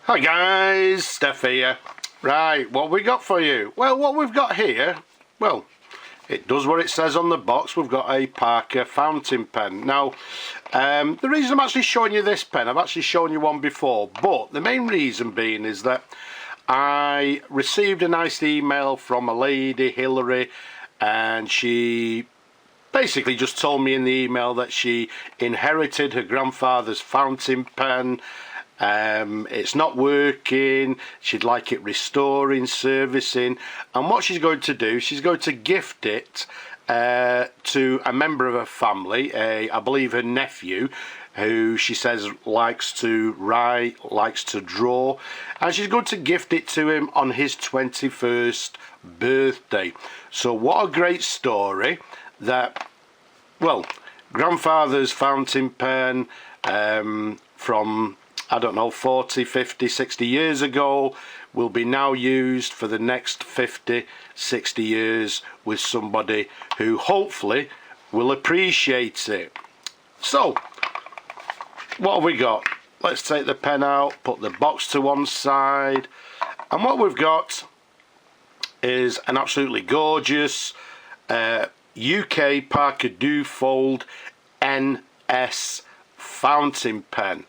Hi guys, Steph here. Right, what we got for you? Well, what we've got here, well, it does what it says on the box. We've got a Parker fountain pen. Now, the reason I'm actually showing you this pen, I've actually shown you one before, but the main reason being is that I received a nice email from a lady, Hillary, and she basically just told me in the email that she inherited her grandfather's fountain pen. It's not working, she'd like it restoring, servicing, and what she's going to do, she's going to gift it to a member of her family, I believe her nephew, who she says likes to write, likes to draw, and she's going to gift it to him on his 21st birthday. So what a great story that, well, grandfather's fountain pen from, I don't know, 40, 50, 60 years ago will be now used for the next 50, 60 years with somebody who hopefully will appreciate it. So, what have we got? Let's take the pen out, put the box to one side, and what we've got is an absolutely gorgeous UK Parker Duofold NS fountain pen.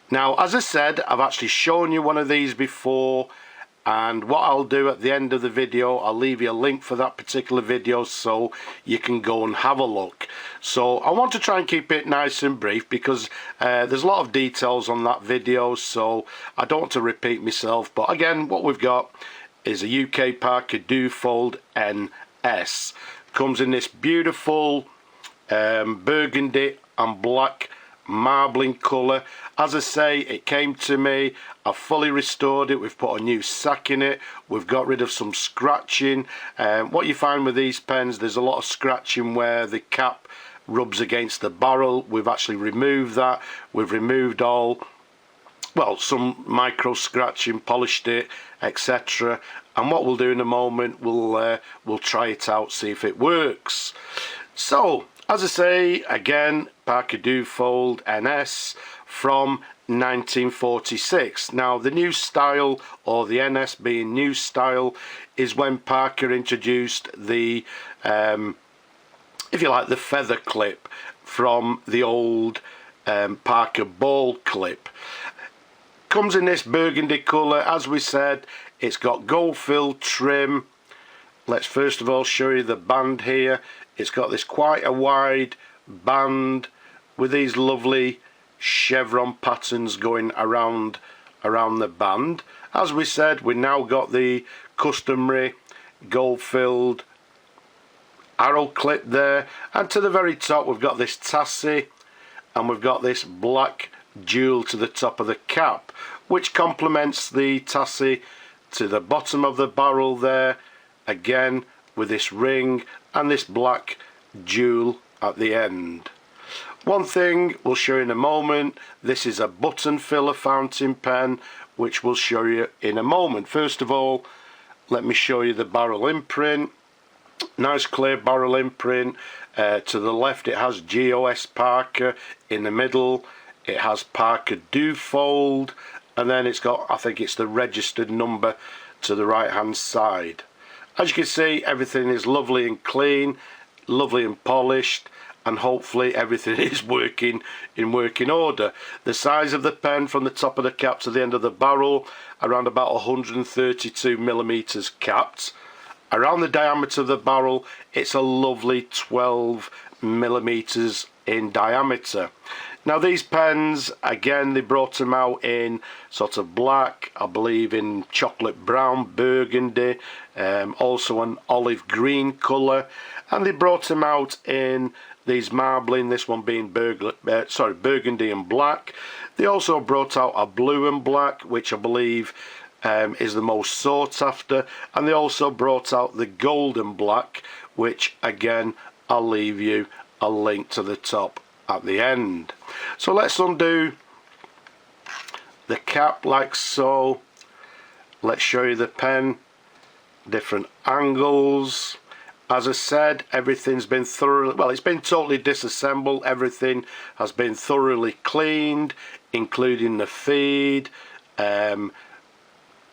Now, as I said, I've actually shown you one of these before, and what I'll do at the end of the video, I'll leave you a link for that particular video so you can go and have a look. So I want to try and keep it nice and brief because there's a lot of details on that video, so I don't want to repeat myself. But again, what we've got is a UK Parker Duofold NS. Comes in this beautiful burgundy and black marbling colour. As I say, it came to me, I've fully restored it, we've put a new sack in it, we've got rid of some scratching. What you find with these pens, there's a lot of scratching where the cap rubs against the barrel. We've actually removed that. We've removed all, well, some micro scratching, polished it, etc. And what we'll do in a moment, we'll try it out, see if it works. So, as I say, again, Parker Duofold NS from 1946. Now, the new style, or the NS being new style, is when Parker introduced the, if you like, the feather clip from the old Parker ball clip. Comes in this burgundy colour. As we said, it's got gold-filled trim. Let's first of all show you the band here. It's got this quite a wide band with these lovely chevron patterns going around the band. As we said, we now got the customary gold-filled arrow clip there, and to the very top we've got this tassie, and we've got this black jewel to the top of the cap, which complements the tassie to the bottom of the barrel there, again with this ring and this black jewel at the end. One thing we'll show you in a moment, this is a button filler fountain pen, which we'll show you in a moment. First of all, let me show you the barrel imprint. Nice clear barrel imprint. To the left it has GOS Parker, in the middle it has Parker Duofold, and then it's got, I think it's the registered number to the right hand side. As you can see, everything is lovely and clean, lovely and polished, and hopefully everything is working in working order. The size of the pen from the top of the cap to the end of the barrel, around about 132 millimeters capped. Around the diameter of the barrel, it's a lovely 12 millimeters in diameter. Now these pens, again, they brought them out in sort of black, I believe in chocolate brown, burgundy, also an olive green colour, and they brought them out in these marbling, this one being burgundy and black. They also brought out a blue and black, which I believe is the most sought after, and they also brought out the golden black, which again I'll leave you a link to the top at the end. So let's undo the cap like so. Let's show you the pen, different angles. As I said, everything's been thoroughly, well, it's been totally disassembled. Everything has been thoroughly cleaned, including the feed, the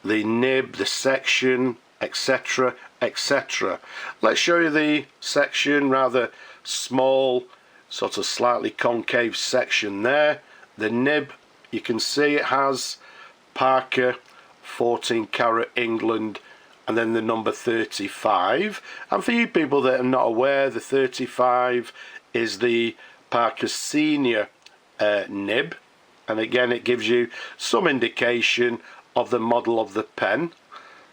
nib, the section, etc, etc. Let's show you the section, rather small, sort of slightly concave section there. The nib, you can see it has Parker 14 karat England and then the number 35. And for you people that are not aware, the 35 is the Parker Senior nib, and again it gives you some indication of the model of the pen.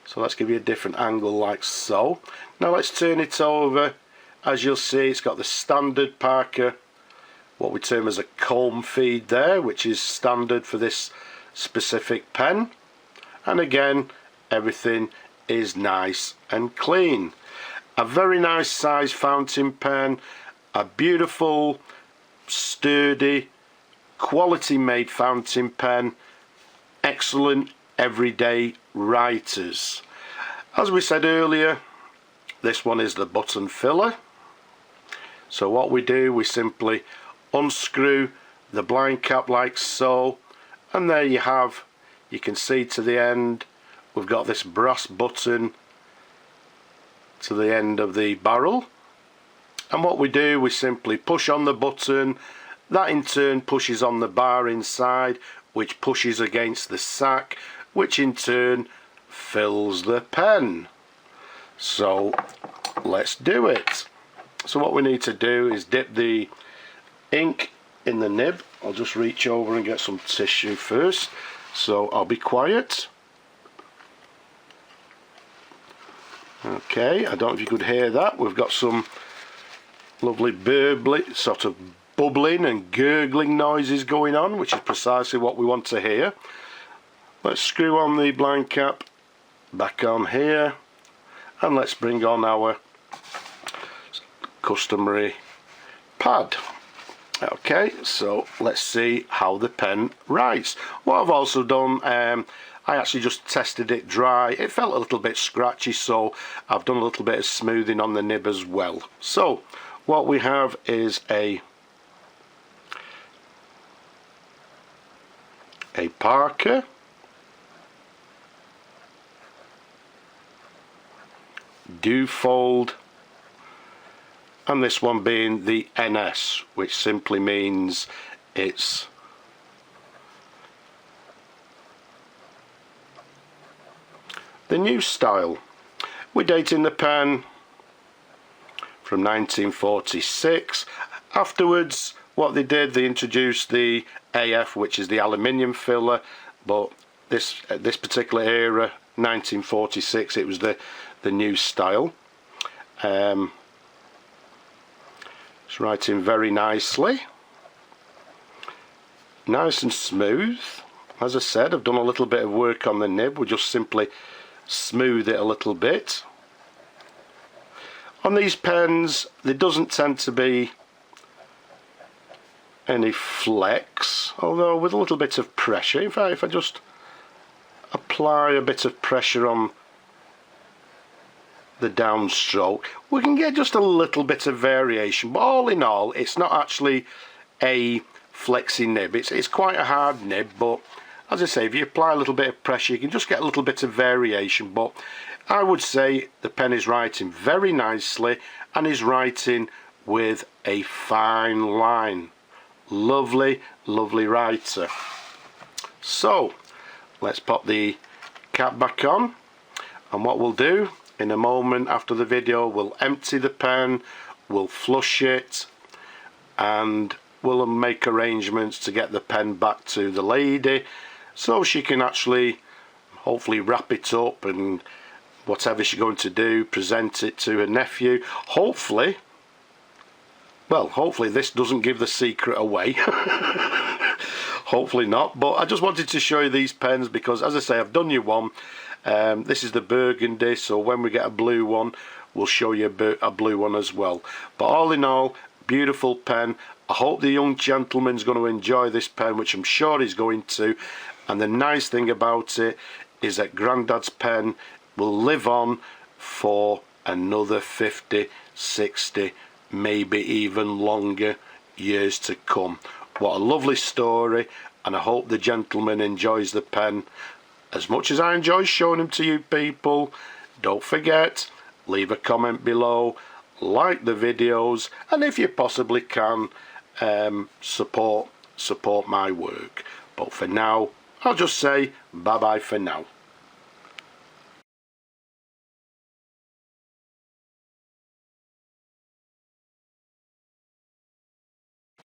So let's give you a different angle like so. Now let's turn it over. As you'll see, it's got the standard Parker, what we term as a comb feed there, which is standard for this specific pen. And again, everything is nice and clean. A very nice size fountain pen, a beautiful, sturdy, quality made fountain pen, excellent everyday writers. As we said earlier, this one is the button filler. So what we do, we simply unscrew the blind cap like so, and there you have, you can see to the end, we've got this brass button to the end of the barrel. And what we do, we simply push on the button, that in turn pushes on the bar inside, which pushes against the sack, which in turn fills the pen. So let's do it. So what we need to do is dip the ink in the nib. I'll just reach over and get some tissue first, so I'll be quiet. Okay, I don't know if you could hear that. We've got some lovely burbling, sort of bubbling and gurgling noises going on, which is precisely what we want to hear. Let's screw on the blind cap back on here, and let's bring on our customary pad. Okay, so let's see how the pen writes. What I've also done, I actually just tested it dry. It felt a little bit scratchy, so I've done a little bit of smoothing on the nib as well. So what we have is a Parker Duofold, and this one being the NS, which simply means it's the new style. We're dating the pen from 1946. Afterwards, what they did, they introduced the AF, which is the aluminium filler, but this particular era, 1946, it was the new style. It's writing very nicely, nice and smooth. As I said, I've done a little bit of work on the nib. We just simply smooth it a little bit. On these pens, there doesn't tend to be any flex, although with a little bit of pressure. In fact, if I just apply a bit of pressure on the downstroke, we can get just a little bit of variation, but all in all, it's not actually a flexy nib. It's quite a hard nib, but as I say, if you apply a little bit of pressure, you can just get a little bit of variation. But I would say the pen is writing very nicely and is writing with a fine line. Lovely, lovely writer. So let's pop the cap back on, and what we'll do in a moment after the video, we'll empty the pen, we'll flush it, and we'll make arrangements to get the pen back to the lady so she can actually hopefully wrap it up and whatever she's going to do, present it to her nephew. Hopefully, well, hopefully this doesn't give the secret away. Hopefully not, but I just wanted to show you these pens because, as I say, I've done you one. This is the burgundy, so when we get a blue one, we'll show you a blue one as well. But all in all, beautiful pen. I hope the young gentleman's going to enjoy this pen, which I'm sure he's going to. And the nice thing about it is that Grandad's pen will live on for another 50, 60, maybe even longer years to come. What a lovely story, and I hope the gentleman enjoys the pen as much as I enjoy showing them to you people. Don't forget, leave a comment below, like the videos, and if you possibly can, support my work. But for now, I'll just say bye bye for now.